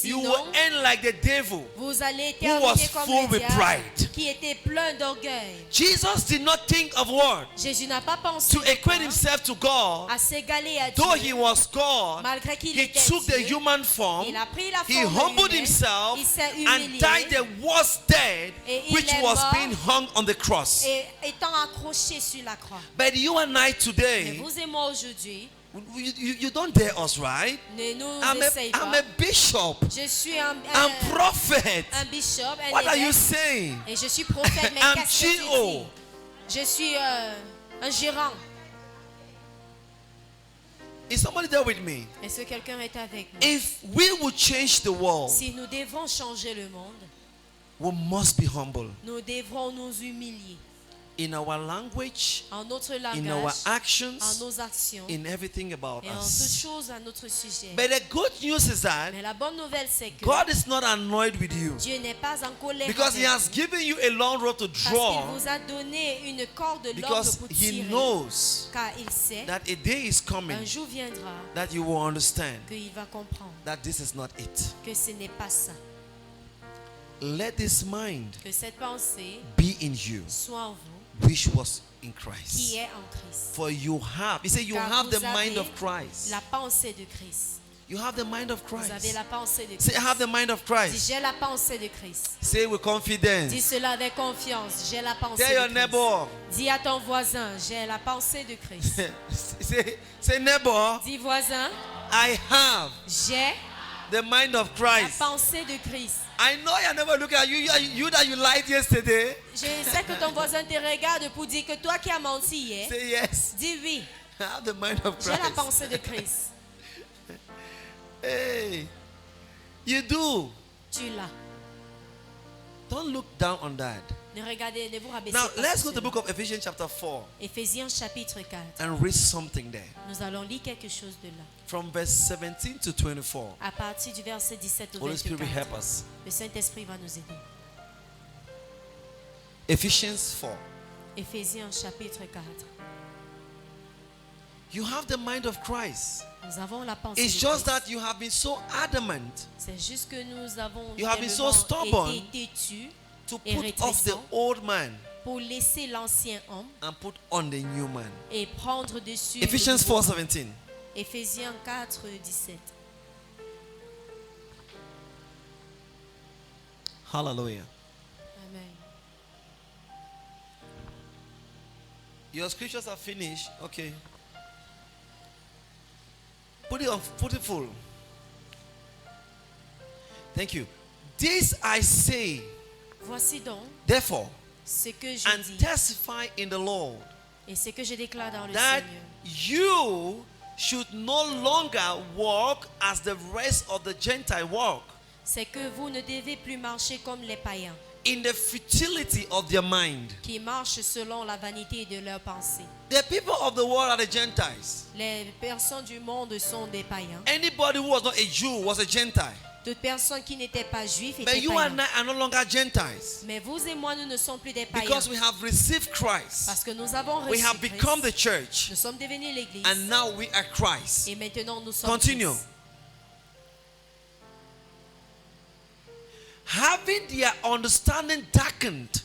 you Sinon, will end like the devil vous allez who was terminer comme full le with diable pride. qui était plein d'orgueil. Jesus did not think of what? Jésus n'a pas pensé To de equate quoi himself to God. à s'égaler à Though he Dieu. was God, Malgré qu'il he était took the Dieu, human form. il a pris la He forme humbled humaine, himself il s'est and humilié, died the worst death, et il which est was mort, being hung on the cross. et étant accroché sur la croix. But you and I Mais today, vous et moi aujourd'hui, you don't dare us, right? ne nous I'm essayez I'm pas. a bishop. Je suis un prophet. bishop, un What are you évêque, saying? et je suis prophète. Mais I'm qu'est-ce que tu G.O. dis? Je suis un gérant. Is somebody there with me? Est-ce que quelqu'un est avec nous? If we would change the world, Si nous devons changer le monde, we must be humble nous devrons nous humilier in our language, en notre in our langage, en actions, nos actions in everything about et en toutes us. choses à notre sujet. But the good news is that Mais la bonne nouvelle, c'est que God is not annoyed with you Dieu n'est pas en colère because He avec has vous, given you a long road to parce qu'il draw, vous a donné une corde longue because pour He tirer, knows car il sait that a day is coming un jour viendra that you will understand qu'il va comprendre that this is not it. que ce n'est pas ça, Let this mind que cette pensée be in you, soit en vous, which was in qui Christ. est en Christ. For you have, He said, you Car have vous the mind avez of Christ. la pensée de Christ. You have the mind of Vous avez Christ. la pensée de Say, I Christ. have the mind of Dis, Christ. j'ai la pensée de Christ. Say with confidence. Dis cela avec confiance. J'ai la pensée Tell your de Christ. neighbor. Dis à ton voisin, j'ai la pensée de Christ. say, neighbor, Dis voisin, I have j'ai the mind of la Christ. pensée de Christ. I know you're never looking at you. You that you lied yesterday. Je sais que ton voisin te regarde pour dire que toi qui as menti hier, Say yes. dis oui, I have the mind of j'ai la Christ. pensée de Christ. Hey, you do. Tu l'as. Don't look down on that. Ne regardez, ne vous rabaissez Now pas let's sur go to the cela. book of Ephesians chapter 4 Éphésiens chapitre 4. and read something there Nous allons lire quelque chose de là. from verse 17 to 24. À partir du verset 17 au Holy Spirit will help 24. us. Le Saint-Esprit va nous aider. Ephesians 4. Éphésiens chapitre 4. You have the mind of Christ. Nous avons la pensée It's de just Christ. that you have been so adamant C'est juste que nous avons You have been so tellement stubborn été têtus to et put off the rétrécents old man pour laisser l'ancien homme and put on the new man. et prendre dessus Ephesians le nouveau 4 homme. 17. Éphésiens 4, 17. Hallelujah. Amen. Your scriptures are finished. Okay. Put it on, put it full. Thank you. This I say, Voici donc therefore, ce que je and dis testify in the Lord et ce que je déclare dans le that Seigneur. you should no longer walk as the rest of the Gentile walk, C'est que vous ne devez plus marcher comme les païens in the futility of their mind. qui marchent selon la vanité de leurs pensées. The people of the world are the Gentiles. Les personnes du monde sont des païens. Anybody who was not a Jew was a Gentile. Toute personne qui n'était pas juif But était you païen. and I are no longer Gentiles Mais vous et moi, nous ne sommes plus des païens. because we have received Christ. Parce que nous avons We reçu have become the Christ. church, Nous sommes devenus l'église. and now we are Christ. Et maintenant, nous sommes Continue. Christ. Having their understanding darkened,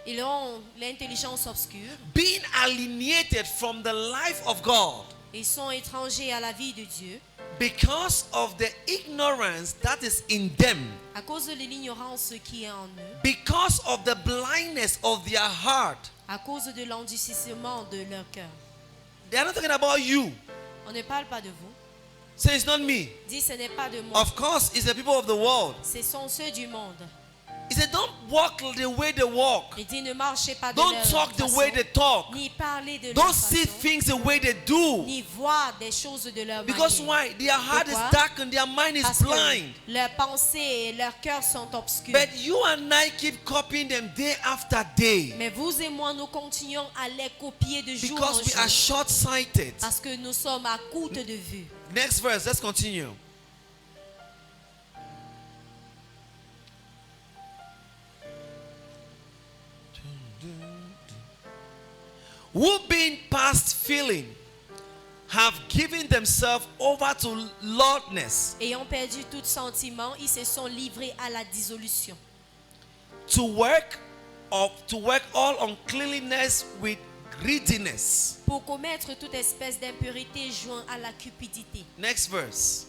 Ils ont l'intelligence obscure. being alienated from the life of God Ils sont étrangers à la vie de Dieu because of the ignorance that is in them, à cause de l'ignorance qui est en eux, because of the blindness of their heart. à cause de l'endurcissement de leur cœur. They are not talking about you. On ne parle pas de vous. Say it's not me. Dis, ce n'est pas de moi. Of course, it's the people of the world. Ce sont ceux du monde. He said, don't walk the way they walk. Il dit, ne marchez pas de Don't leur talk the façon, way they talk. ni parlez de leur Don't see façon, things the way they do. ni voir des choses de leur Because manière. why? Their heart is Pourquoi? darkened, their mind is Parce blind. que leurs pensées et leurs cœurs sont obscurs. But you and I keep copying them day after day. Mais vous et moi, nous continuons à les copier de jour en Because we are jour. short-sighted. Parce que nous sommes à courte de vue. Next verse, let's continue. Who being past feeling have given themselves over to lewdness, Ayant perdu tout sentiment, ils se sont livrés à la dissolution. to work all uncleanness with greediness. Pour commettre toute espèce d'impurité joint à la cupidité. Next verse.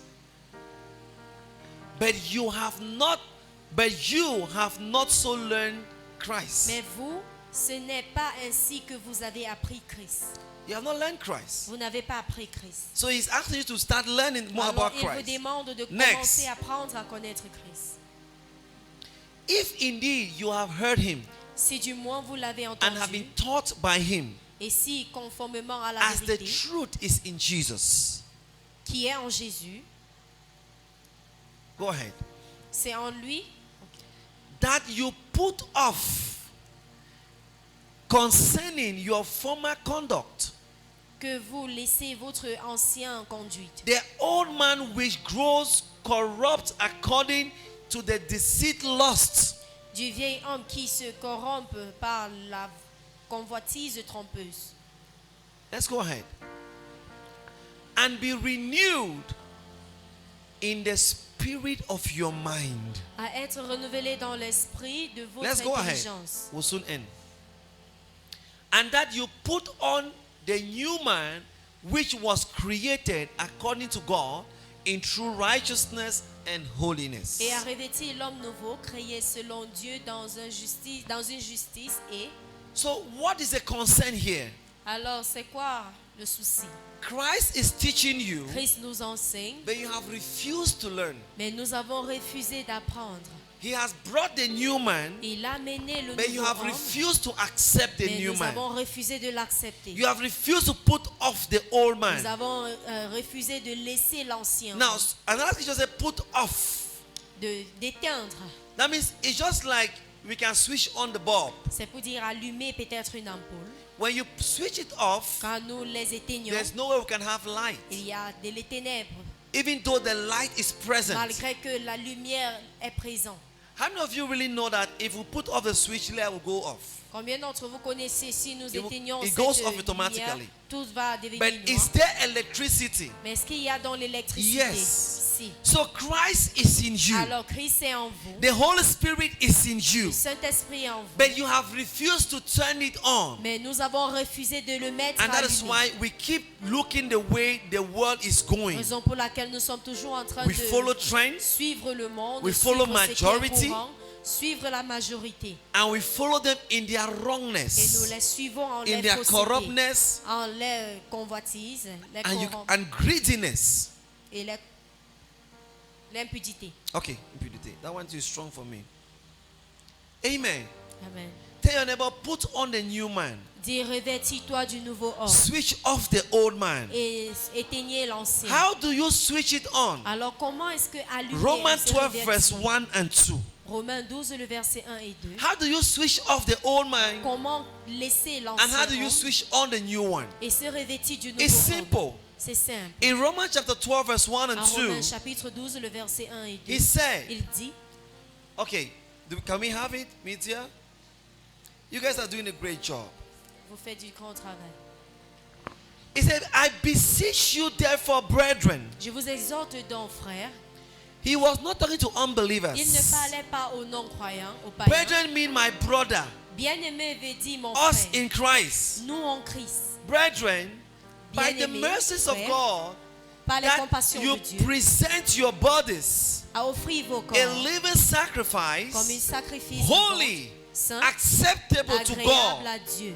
But you have not so learned Christ. Mais vous, ce n'est pas ainsi que vous avez appris Christ. You have not learned Christ. Vous n'avez pas appris Christ. So he's asking you to start learning more Alors, about il vous Christ. demande de Next. commencer à apprendre à connaître Christ. If indeed you have heard him Si du moins vous l'avez and have entendu, been taught by him, et si conformément à la as the vérité truth is in Jesus. qui est en Jésus, Go ahead. c'est en lui, That you put off concerning your former conduct que vous laissez votre ancienne conduite, the old man which grows corrupt according to the deceit lust, du vieil homme qui se corrompt par la convoitise trompeuse, let's go ahead, and be renewed in the spirit of your mind. à être renouvelé dans l'esprit de votre Let's go ahead. intelligence, We'll soon end. And that you put on the new man which was created according to God in true righteousness and holiness. et à revêtir l'homme nouveau créé selon Dieu dans une justice et... So what is the concern here? Alors c'est quoi le souci? Christ is teaching you, Christ nous enseigne, but you have refused to learn. mais nous avons refusé d'apprendre. He has brought the new man, Il a mené le but you nouveau have homme, refused to accept the mais new nous man. avons refusé de l'accepter. You have refused to put off the old Nous man. avons refusé de laisser l'ancien, Now, another scripture says put off. d'éteindre. That means it's just like we can switch on the bulb. C'est pour dire allumer peut-être une ampoule. When you switch it off, Quand nous les éteignons, there's no way we can have light. il y a des ténèbres, Even though the light is present. malgré que la lumière est présente. How many of you really know that if we put off the switch, light will go off? Combien d'entre vous connaissez si nous éteignons it cette goes off lumière, automatically. tout va devenir But noir. is there electricity? Mais est-ce qu'il y a dans l'électricité? Yes. Si. So Christ is in you. Alors Christ est en vous. The Holy Spirit is in you. Le Saint-Esprit est en vous. But you have refused to turn it on. Mais nous avons refusé de le mettre And that is allumé. why we keep looking the way the world is going. Raison pour laquelle nous sommes toujours en train We de follow trends suivre le monde, We follow suivre ce qui est majority. courant, suivre la majorité. and we follow them in their Et nous wrongness, les suivons en in les their faussetés, corruptness, en les convoitises, les corrompent and greediness. et l'impudité. Okay, impurity. That one is strong for me. Amen. Amen. Tell your neighbor, put on the new man. Dis, revêtis-toi du nouveau homme Switch off the old man. et éteignez l'ancien. How do you switch it on? Alors comment est-ce que allumer Romans se 12 revêtit? verse 1 and 2. Romains 12, le verset 1 et 2. How do you switch off the old man Comment laisser and how l'ancien do you homme switch on the new one? et se revêtir du nouveau It's homme? simple. C'est simple. In Romans chapter 12 verse 1 and En Romains 2, chapitre 12, le verset 1 et 2, he said, il dit, okay, can we have it, media? You guys are doing a great job. vous faites du grand travail. He said, I beseech you therefore, brethren. Je vous exhorte donc, frères, He was not talking to il ne unbelievers. parlait pas aux non-croyants, aux païens. Brethren mean my brother, Bien-aimé veut dire mon us frère, in Christ. nous en Christ, Brethren, by the Bien-aimés, mercies of frères, God, par les that compassions you de Dieu, present your bodies à offrir vos a corps living comme un sacrifice, sacrifice holy, vivant, saint, acceptable to agréable God, à Dieu,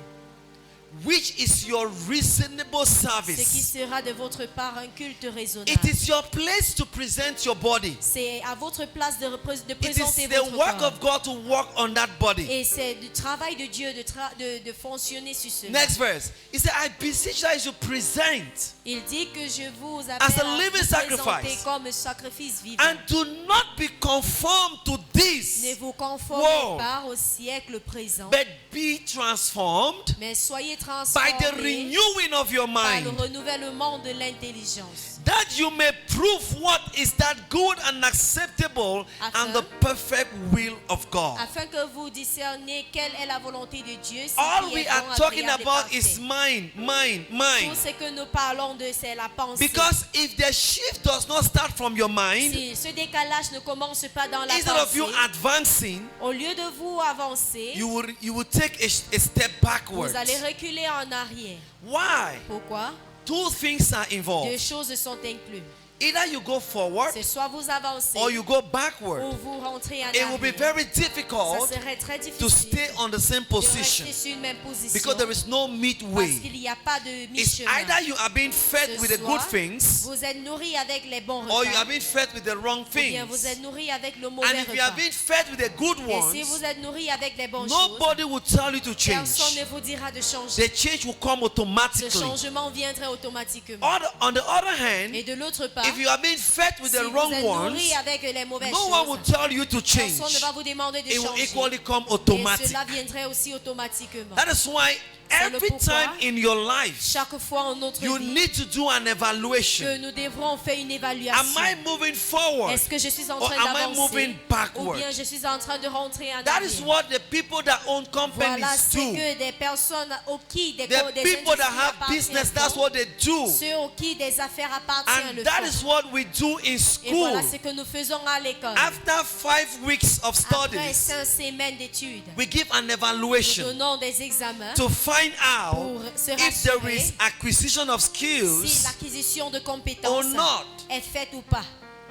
which is your reasonable ce qui service. sera de votre part un culte raisonnable. It is your place to present your body. C'est à votre place de It présenter is the votre work corps. of God to work on that body. Et c'est du travail de Dieu de fonctionner sur cela. Next verse. He said, I beseech that you should present Il dit que je vous As a appelle à living vous présenter sacrifice. comme un sacrifice vivant. and do not be conformed to Ne this, vous conformez Wow. pas au siècle présent, but be transformed mais soyez by the transformés renewing of your par le mind. renouvellement de l'intelligence. that you may prove what is that good and acceptable and the perfect will of God. Afin que vous discerniez quelle est la volonté de Dieu, ce All qui we est are bon, talking agréable et about is parfait. mind, mind, mind. Tout ce que nous parlons de, c'est la pensée. Because if the shift does not start from your mind, Si ce décalage ne commence pas dans la instead of pensée, you advancing, au lieu de vous avancer, you will take a step backwards. vous allez reculer en arrière. Why? Pourquoi? Two things are Deux involved. choses sont incluses. Either you go forward C'est soit vous avancez or you go ou backward. vous rentrez en It will be arrière. very Ça difficult serait très to difficile stay on the same de position rester sur une même position because there is no parce midway. qu'il n'y a pas de It's mi-chemin. either you are being fed Ce with the good soit, things vous êtes nourri avec les bons or you are repas being fed with the wrong ou bien vous things. êtes nourri avec le mauvais And if you are repas. being fed with the good Et si ones, vous êtes nourri avec les bonnes choses, nobody will tell you to personne change. ne vous dira de changer. The change will come Ce automatically. changement viendrait automatiquement. On the other hand, Et de l'autre part, if you are being fed with si the vous wrong êtes ones, nourri avec les mauvaises no one will choses, tell you to change. personne ne va vous demander de It will changer. equally come Et automatic. cela viendrait aussi automatiquement. That is why C'est le every pourquoi time in your life, chaque fois en notre you vie need to do an que evaluation. nous devrons faire une Am évaluation. I moving forward? Est-ce que je suis en Or train am I d'avancer moving ou backward? bien je suis en train de rentrer en That is arrière? what the people that own Voilà companies ce do. que des personnes au qui des The people that industries have business, that's appartiennent what they do. ceux au qui des affaires appartiennent And le that font. is what we do in Et school. voilà ce que nous faisons à l'école. After 5 weeks of Après studies, 5 semaines d'études, we give an nous evaluation donnons des examens to find out pour se if there rassurer is acquisition of si skills l'acquisition de or compétences not. est faite ou pas.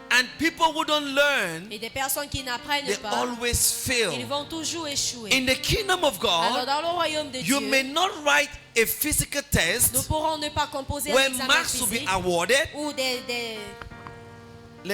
And people who don't learn, Et des personnes qui n'apprennent they pas, always ils fail. vont toujours échouer. In the kingdom of Alors God, dans le royaume de you Dieu, may not write a physical nous test pourrons ne pas composer un where examen marks will be physique awarded, où the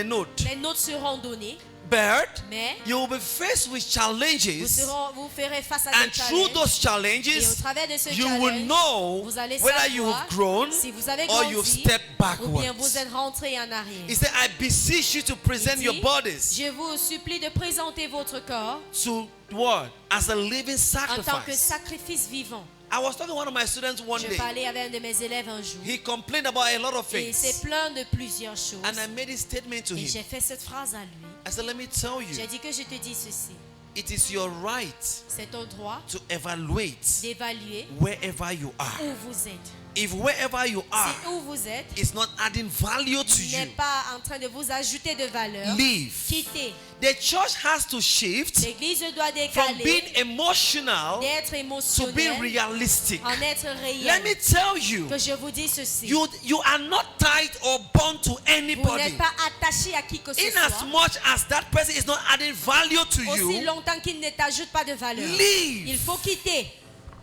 note. les notes seront données, But mais you will be faced with challenges, vous ferez face à and des through challenges. those Et au challenges, travers de ce you will challenge, know vous allez whether savoir you have grown si vous avez or grandi you've stepped ou bien vous backwards. êtes rentré en arrière. He said, I beseech you to present Il your dit, bodies je vous supplie de présenter votre corps to what? As a living en tant que sacrifice. sacrifice vivant. I was talking to one of my students one Je day. parlais avec un de mes élèves un jour. He complained about a lot of Et c'est things. plein de plusieurs choses. And I made a statement to Et him. j'ai fait cette phrase à lui. I said, let me tell J'ai you, dit que je te dis ceci. it is your right C'est ton droit to evaluate d'évaluer wherever you are. où vous êtes. If wherever you are Si où vous êtes is not adding value to n'est you, pas en train de vous ajouter de valeur, leave. quittez. The church has to shift L'église doit from being décaler emotional d'être to being émotionnelle realistic. en être Let me réel. tell you, Que je vous dis ceci. you are not tied or bound to Vous anybody. n'êtes pas attaché à qui que ce In as soit. much as that person is not adding value to Aussi you, longtemps qu'il ne t'ajoute pas de valeur. leave. Il faut quitter.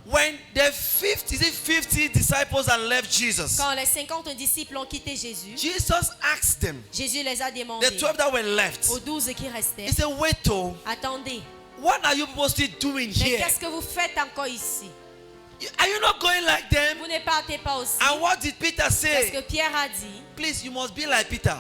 When the 50 disciples that left Jesus, Quand les 50 disciples ont quitté Jésus, Jesus asked them, Jésus les a demandé the 12 that were left, aux 12 qui restaient, he said, wait, oh, attendez, what are you people still doing mais here? qu'est-ce que vous faites encore ici? Are you not going like them? Vous ne partez pas aussi. And what did Peter Parce say? que Pierre a dit, Please, you must be like Peter,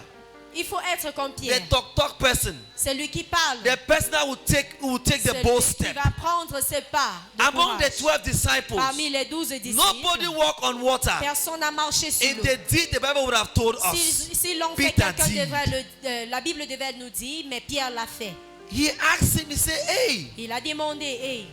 il faut être comme Pierre. the talk person, Celui qui parle. the person that will take the Celui bold qui step. va prendre ses pas de Among the courage. 12 disciples, Parmi les 12 disciples, nobody walked on water. personne n'a marché sur If l'eau. they did, the Bible would have told us. Si l'on fait, Peter quelqu'un did. devrait la Bible devait nous dire, mais Pierre l'a fait. He asked him, he said, hey, Il a demandé, hey,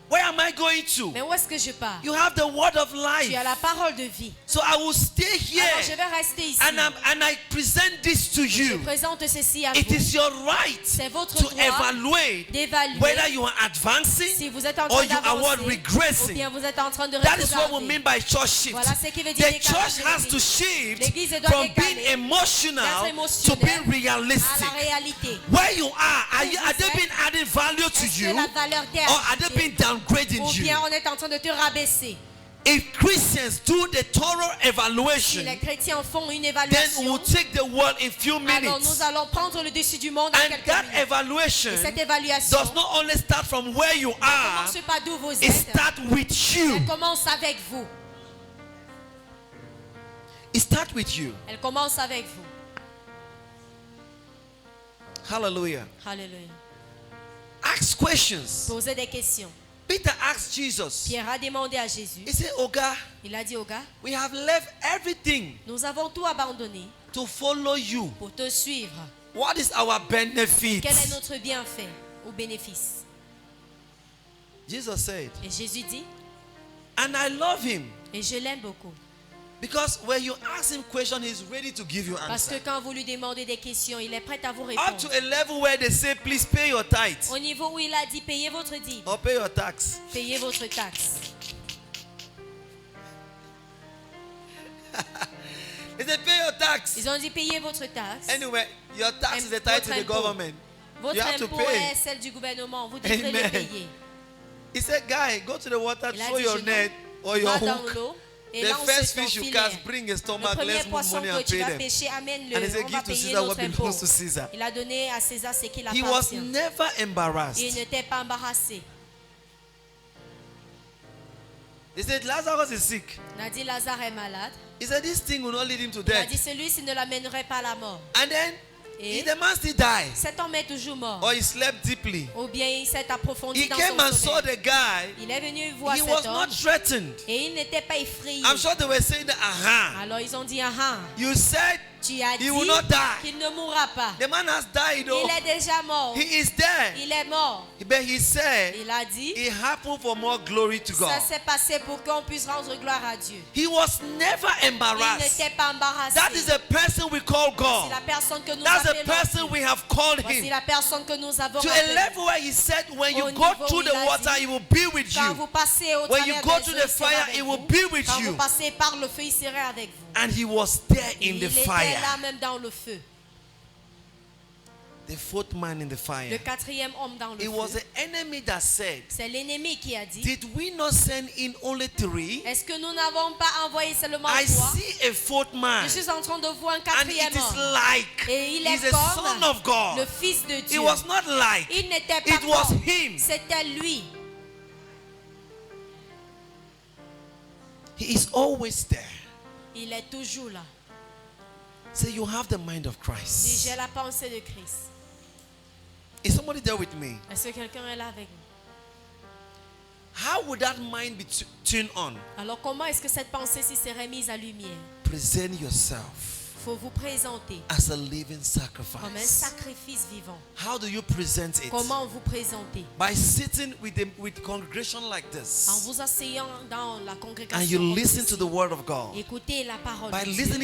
where am I going to? mais où est-ce que je pars? You have the word of Tu life. as la parole de vie. So I will stay Alors je here vais rester ici. and I present this to Je you. présente ceci à It vous. is your right C'est votre to droit evaluate d'évaluer whether you are advancing si vous êtes en or train you are what d'avancer ou regressing. bien vous êtes en train de That is what we regarder. mean by church shift. Voilà ce qui veut dire The décalage church de has l'église. to shift L'église doit from décaler being emotional d'être to émotionnel being à realistic. la réalité. Where you are Où are vous they êtes? being adding value to Est-ce you que la valeur t'est or are they ajoutée? being downgrading Ou you? bien on est en train de te rabaisser. If Christians do the thorough Si evaluation, les chrétiens font une then évaluation, we'll take the world in few alors minutes. nous allons prendre le dessus du monde en And quelques that minutes. evaluation Et cette évaluation does not only start from where you ne are, commence pas d'où vous it êtes. starts with you. Elle commence avec vous. It starts with you. Elle commence avec vous. Hallelujah. Alléluia. Ask questions. Posez des questions. Peter asked Jesus. Pierre a demandé à Jésus. He said, Oga, Il a dit au gars, we have left everything nous avons tout abandonné to follow you. pour te suivre. What is our benefit? Quel est notre bienfait ou bénéfice? Jesus said, Et Jésus dit, and I love him. et je l'aime beaucoup. Because when you ask him questions, he's ready to give you Parce que answer. quand vous lui demandez des questions, il est prêt à vous Up répondre. to a level where they say, please pay your tithe Au niveau où il a dit, payez votre dîme, or pay your tax. payez votre taxe. They say, pay your tax. Ils ont dit, payez votre taxe. Anyway, your tax is the tithe to the government. Votre You have to impôt pay. est celle du gouvernement. Vous devrez Amen. le payer. He said, guy, go to the water, Il a throw dit, your jeune net or your va dans hook. l'eau. Et The lance first ton fish you filet. catch, bring a Le stomach, premier let's move poisson money que and tu pay vas them. pêcher, amène-le. And he said, On va give to payer Caesar what notre impôt. belongs to Caesar. Il a donné à César ce qu'il He was appartient. never Il embarrassed. n'était pas embarrassé. He said, Lazarus is sick. Il a dit, Lazare est malade. He said, this thing will not lead him to Il a death. dit, celui-ci ne l'amènerait pas à la mort. And then, Et the man still died. cet homme est toujours mort. Or he slept deeply. Ou bien il s'est approfondi He dans came and son saw sommeil. the guy. Il est venu voir He cet was homme. not threatened. Et il n'était pas effrayé. I'm sure they were saying that, aha, Alors ils ont dit, ah, you said tu as he dit will not die. qu'il ne mourra pas. The man has died, though. Il est déjà mort. He is there. Il est mort. But he said Il a dit, it happened for more glory to ça God. s'est passé pour qu'on puisse rendre gloire à Dieu. He was never Il embarrassed. n'était pas embarrassé. That is the person we call C'est God. la personne que nous That's the appelons. person we have called Voici him. la personne que nous avons To a appelée. level where he said, when you Au go niveau through où the il a water, dit, he will be with Quand you. vous passez au When you travers go des to eaux, the il sera fire, avec he vous. will be with Quand you. vous passez par le feu, il serait avec vous. And he was there in Il the était fire. là même dans le feu. The fourth man in the Le fire. quatrième homme dans le It was feu. the enemy that said, C'est l'ennemi qui a dit, did we not send in only 3? est-ce que nous n'avons pas envoyé seulement I 3? see a fourth man. Je suis en train de voir un And quatrième it is homme. like Et il he's est a son comme of God. le Fils de It Dieu. was not like, Il n'était pas it was comme. him. C'était lui. He is always there. Il est toujours là. Say, you have the mind of Dis, Christ. j'ai la pensée de Christ. Is somebody there with me? Est-ce que quelqu'un est là avec nous? How would that mind be tuned on? Alors comment est-ce que cette pensée-ci serait mise à lumière? Present yourself Il faut vous présenter as a living comme un sacrifice. sacrifice vivant. How do you present it? Comment vous présentez? By sitting with congregation like En this. vous asseyant dans la congrégation. And you comme listen ceci. to the word of God. Écoutez la parole By de Dieu. listening